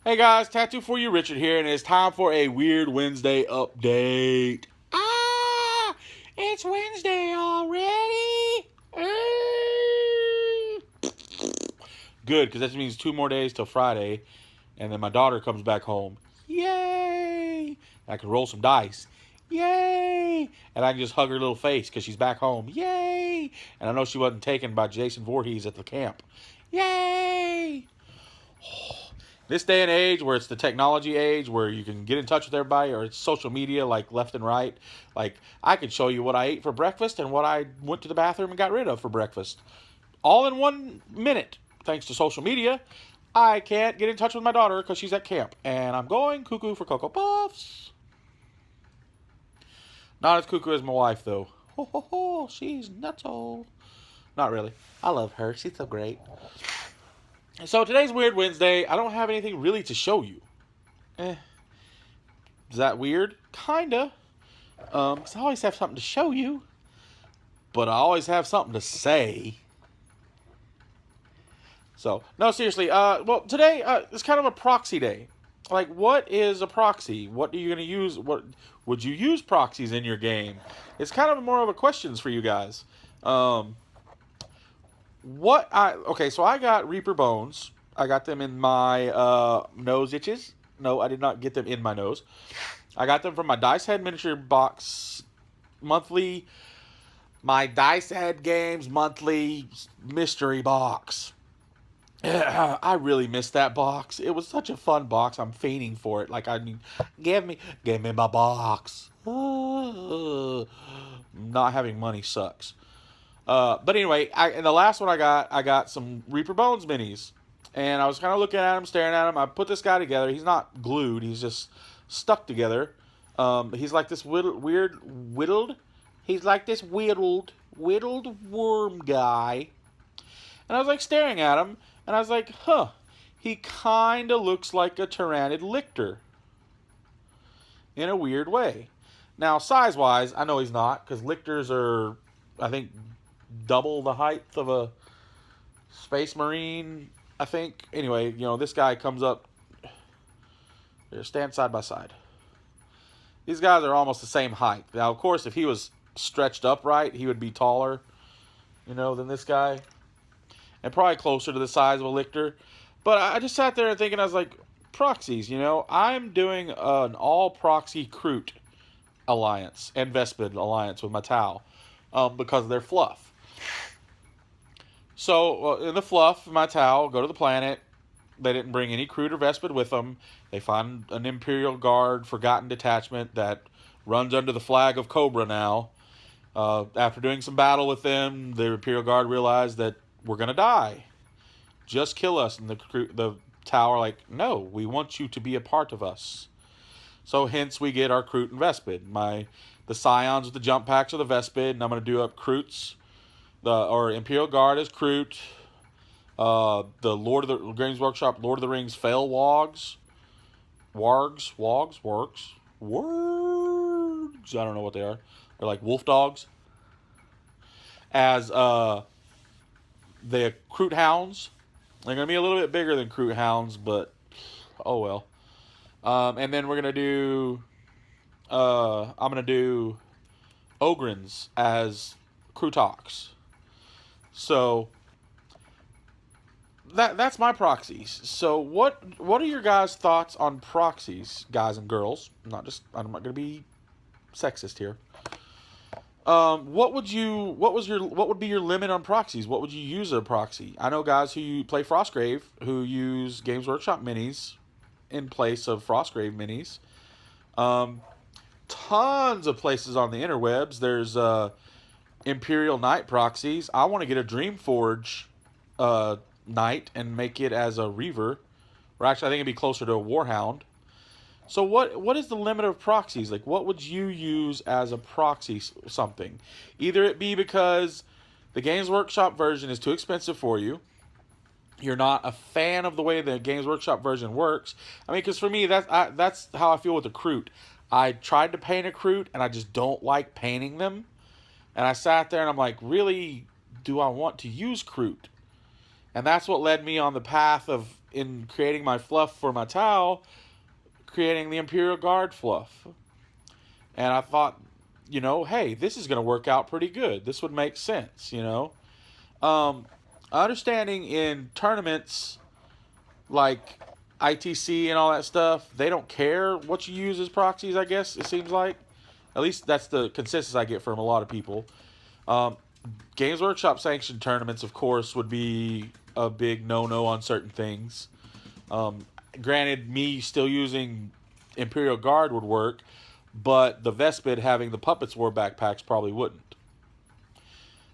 Hey guys, Tattoo for You, Richard here, and it's time for a Weird Wednesday update. It's Wednesday already. Good, because that means 2 more days till Friday, and then my daughter comes back home. Yay! I can roll some dice. Yay! And I can just hug her little face because she's back home. Yay! And I know she wasn't taken by Jason Voorhees at the camp. Yay! This day and age where it's the technology age where you can get in touch with everybody, or it's social media like left and right, like I could show you what I ate for breakfast and what I went to the bathroom and got rid of for breakfast all in 1 minute. Thanks to social media, I can't get in touch with my daughter because she's at camp and I'm going cuckoo for Cocoa Puffs. Not as cuckoo as my wife though. Ho ho ho, she's nutso. Not really. I love her, she's so great. So today's Weird Wednesday. I don't have anything really to show you. Is that weird? Kinda. Because I always have something to show you. But I always have something to say. So, no, seriously. Well, today is kind of a proxy day. Like, what is a proxy? What are you going to use? What would you use proxies in your game? It's kind of more of a questions for you guys. Okay, so I got Reaper Bones. I got them in my nose itches. No, I did not get them in my nose. I got them from my Dice Head Miniature Box monthly, my Dice Head Games monthly mystery box. I really missed that box. It was such a fun box. I'm fiending for it. Like, I mean, give me my box. Not having money sucks. But anyway, and the last one I got some Reaper Bones minis. And I was kind of looking at him, staring at him. I put this guy together. He's not glued. He's just stuck together. He's like this whittled. He's like this whittled worm guy. And I was like staring at him. And I was like, huh. He kind of looks like a Tyrannid Lictor. In a weird way. Now, size-wise, I know he's not. Because Lictors are, I think, double the height of a Space Marine, I think. Anyway, this guy comes up. They stand side by side. These guys are almost the same height. Now, of course, if he was stretched upright, he would be taller, than this guy. And probably closer to the size of a Lictor. But I just sat there thinking, I was like, proxies, I'm doing an all-proxy Kroot alliance and Vespid alliance with my Tau. Because of their fluff. So, in the fluff, my Tau go to the planet. They didn't bring any Kroot or Vespid with them. They find an Imperial Guard forgotten detachment that runs under the flag of Cobra now. After doing some battle with them, the Imperial Guard realized that we're going to die. Just kill us. And the Tau are like, no, we want you to be a part of us. So, hence, we get our Kroot and Vespid. The Scions with the jump packs are the Vespid, and I'm going to do up Kroots. Or Imperial Guard as Kroot. The Games Workshop Lord of the Rings Fail Wogs. Wargs. I don't know what they are. They're like wolf dogs. As the Kroot Hounds. They're going to be a little bit bigger than Kroot Hounds, but oh well. And then we're going to do... I'm going to do Ogrins as Krootox. So that's my proxies. So what are your guys' thoughts on proxies, guys and girls? I'm not going to be sexist here. What would be your limit on proxies? What would you use a proxy? I know guys who play Frostgrave who use Games Workshop minis in place of Frostgrave minis. Tons of places on the interwebs. There's Imperial Knight proxies. I want to get a Dreamforge Knight and make it as a Reaver. Or actually, I think it'd be closer to a Warhound. So what is the limit of proxies? Like, what would you use as a proxy something? Either it be because the Games Workshop version is too expensive for you. You're not a fan of the way the Games Workshop version works. I mean, because for me, that's how I feel with the Kroot. I tried to paint a Kroot, and I just don't like painting them. And I sat there, and I'm like, really, do I want to use Kroot? And that's what led me on the path of in creating my fluff for my towel, creating the Imperial Guard fluff. And I thought, hey, this is going to work out pretty good. This would make sense, Understanding in tournaments like ITC and all that stuff, they don't care what you use as proxies, I guess, it seems like. At least that's the consensus I get from a lot of people. Um, Games Workshop sanctioned tournaments, of course, would be a big no-no on certain things. Granted, me still using Imperial Guard would work, but the Vespid having the Puppets War backpacks probably wouldn't.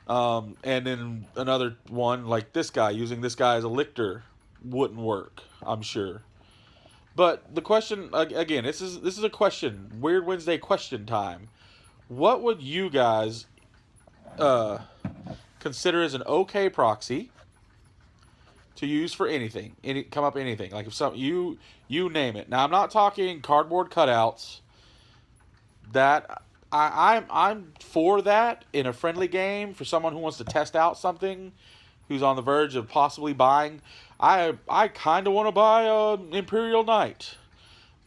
And then another one like this guy, using this guy as a lictor wouldn't work, I'm sure. But the question again, this is a question, Weird Wednesday question time. What would you guys consider as an okay proxy to use for anything? Come up anything, like if some you name it. Now I'm not talking cardboard cutouts. That I'm for that in a friendly game for someone who wants to test out something, who's on the verge of possibly buying. I kind of want to buy an Imperial Knight,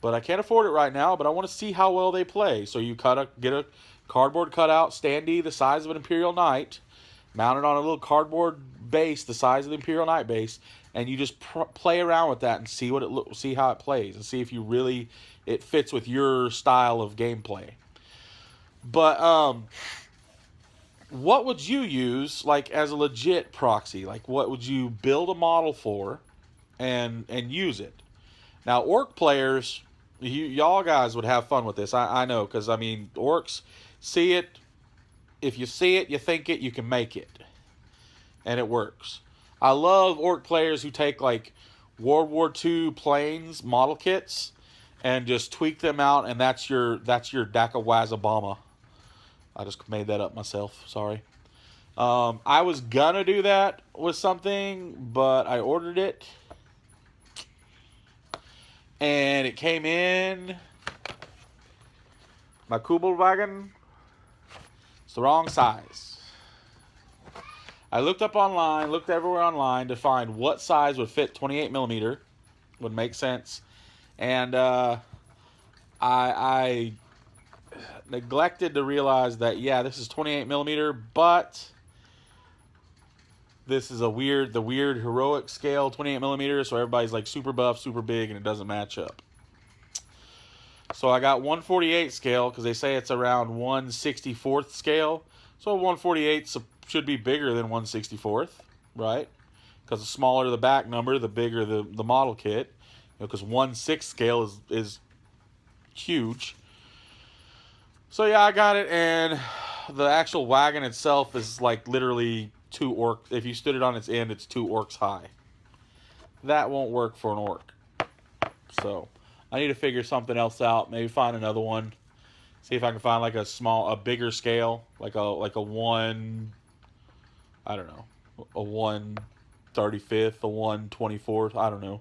but I can't afford it right now. But I want to see how well they play. So you get a cardboard cutout standee the size of an Imperial Knight, mounted on a little cardboard base the size of the Imperial Knight base, and you just play around with that and see how it plays, and see if you really it fits with your style of gameplay. But what would you use like as a legit proxy? Like what would you build a model for and use it? Now orc players, y'all guys would have fun with this. I know, because I mean orcs see it. If you see it, you think it, you can make it. And it works. I love orc players who take like World War II planes model kits and just tweak them out, and that's your Dakawazabama. I just made that up myself. Sorry. I was gonna do that with something, but I ordered it, and it came in my Kubelwagen. It's the wrong size. I looked everywhere online to find what size would fit 28 millimeter, would make sense, and I neglected to realize that this is 28 millimeter, but this is the weird heroic scale 28 millimeter, so everybody's like super buff, super big, and it doesn't match up. So I got 148 scale because they say it's around 1/64th scale. So 148 should be bigger than 1/64th, right? Because the smaller the back number, the bigger the model kit. Because 1/6 scale is huge. So yeah, I got it, and the actual wagon itself is like literally 2 orcs. If you stood it on its end, it's 2 orcs high. That won't work for an orc. So I need to figure something else out. Maybe find another one. See if I can find like a bigger scale, like a 1, I don't know, a 1/35th, a 1/24th, I don't know,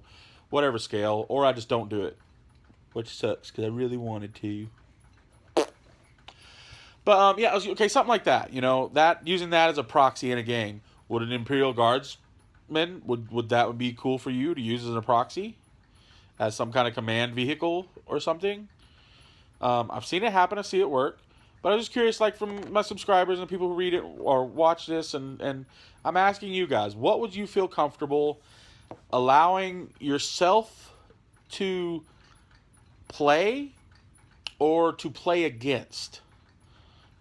whatever scale, or I just don't do it, which sucks because I really wanted to. But yeah, okay, something like that. That using that as a proxy in a game. Would an Imperial Guardsman would that be cool for you to use as a proxy, as some kind of command vehicle or something? I've seen it happen. I see it work. But I'm just curious, like from my subscribers and people who read it or watch this, and I'm asking you guys, what would you feel comfortable allowing yourself to play or to play against?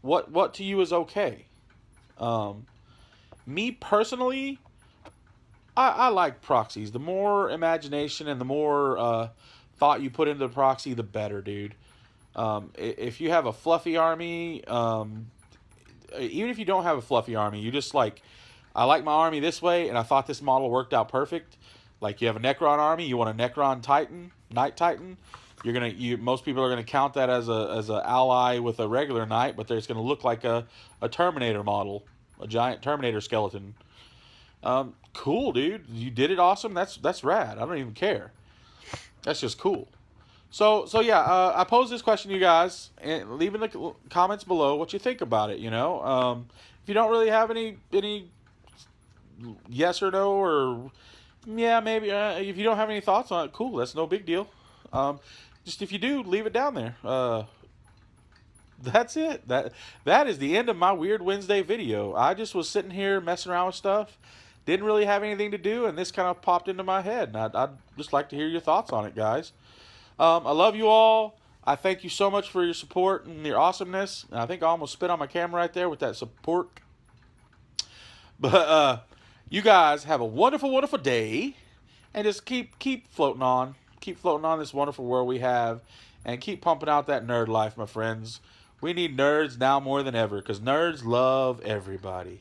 What to you is okay? Me personally, I like proxies. The more imagination and the more thought you put into the proxy, the better, dude. If you have a fluffy army, even if you don't have a fluffy army, you just like, I like my army this way, and I thought this model worked out perfect. Like you have a Necron army, you want a Necron Titan, Knight Titan. Most people are gonna count that as a ally with a regular knight, but it's gonna look like a Terminator model, a giant Terminator skeleton. Cool, dude. You did it awesome. That's rad. I don't even care. That's just cool. So yeah, I pose this question to you guys, and leave in the comments below what you think about it. If you don't really have any yes or no, or Yeah, maybe. If you don't have any thoughts on it, cool. That's no big deal. Um, just if you do, leave it down there. That's it. That is the end of my Weird Wednesday video. I just was sitting here messing around with stuff. Didn't really have anything to do, and this kind of popped into my head. And I'd just like to hear your thoughts on it, guys. I love you all. I thank you so much for your support and your awesomeness. And I think I almost spit on my camera right there with that support. But you guys have a wonderful, wonderful day, and just keep floating on, keep floating on this wonderful world we have, and keep pumping out that nerd life, my friends. We need nerds now more than ever, because nerds love everybody.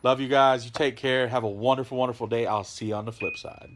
Love you guys. You take care. Have a wonderful, wonderful day. I'll see you on the flip side.